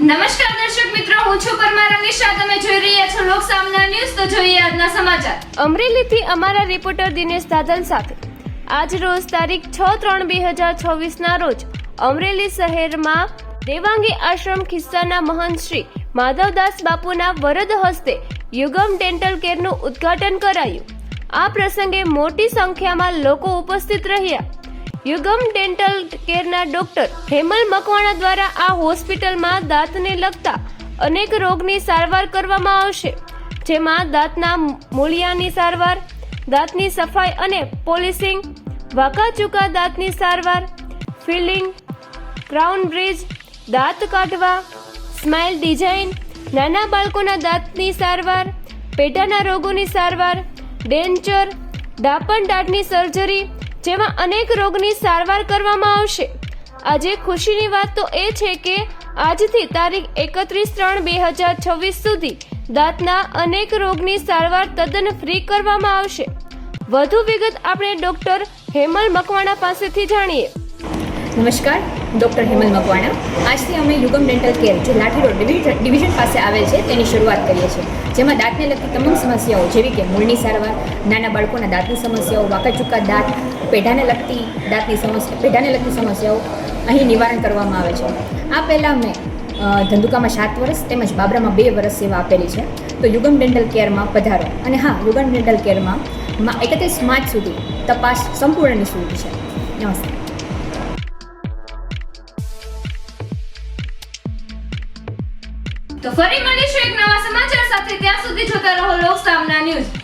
નમસ્કાર દર્શક મિત્રો, હું છું પરમાર અનિશા. તમે જોઈ રહ્યા છો લોક સામના ન્યૂઝ. તો જોઈએ આજના સમાચાર. અમરેલીથી અમારા રિપોર્ટર દિનેશ દાદલ સાથે આજ રોજ તારીખ 6/3/2026 ના રોજ અમરેલી શહેરમાં દેવાંગી આશ્રમ ખિસ્સાના મહંત શ્રી માધવદાસ બાપુના વરદ હસ્તે યુગમ ડેન્ટલ કેરનું ઉદ્ઘાટન કરાયું. આ પ્રસંગે મોટી સંખ્યામાં લોકો ઉપસ્થિત રહ્યા. યુગમ ડેન્ટલ કેરના ડોક્ટર હેમલ મકવાણા દ્વારા આ હોસ્પિટલમાં દાંતને લગતા અનેક રોગની સારવાર કરવામાં આવશે, જેમાં દાંતના મૂળિયાની સારવાર, દાંતની સફાઈ અને પોલિશિંગ, વાંકા-ચૂકા દાંતની સારવાર, ફિલિંગ, ક્રાઉન બ્રિજ, દાંત કાઢવા, સ્માઇલ ડિઝાઇન, નાના બાળકોના દાંતની સારવાર, પેઢાના રોગોની સારવાર, ડેન્ચર, ડાપણ દાઢની સર્જરી જેમાં અનેક રોગની સારવાર કરવામાં આવશે. આજે ખુશીની વાત તો એ છે કે આજથી તારીખ 31/3/2026 સુધી દાંતના અનેક રોગની સારવાર તદ્દન ફ્રી કરવામાં આવશે. વધુ વિગત આપણે ડોક્ટર હેમલ મકવાણા પાસેથી જાણીએ. નમસ્કાર, ડૉક્ટર હેમલ મકવાણા. આજથી અમે યુગમ ડેન્ટલ કેર જે લાઠી રોડ ડિવિઝન પાસે આવેલ છે તેની શરૂઆત કરીએ છીએ, જેમાં દાંતને લગતી તમામ સમસ્યાઓ જેવી કે મૂળની સારવાર, નાના બાળકોના દાંતની સમસ્યાઓ, વાંકા-ચૂકા દાંત, પેઢાને લગતી સમસ્યાઓ અહીં નિવારણ કરવામાં આવે છે. આ પહેલાં મેં ધંધુકામાં 7 વર્ષ તેમજ બાબરામાં 2 વર્ષ સેવા આપેલી છે. તો યુગમ ડેન્ટલ કેરમાં પધારો. અને હા, યુગમ ડેન્ટલ કેરમાં 31 માર્ચ સુધી તપાસ સંપૂર્ણ નિઃશુલ્ક છે. નમસ્તે. તો ફરી મળીશું એક નવા સમાચાર સાથે. ત્યાં સુધી જોતા રહો લોક સામના ન્યૂઝ.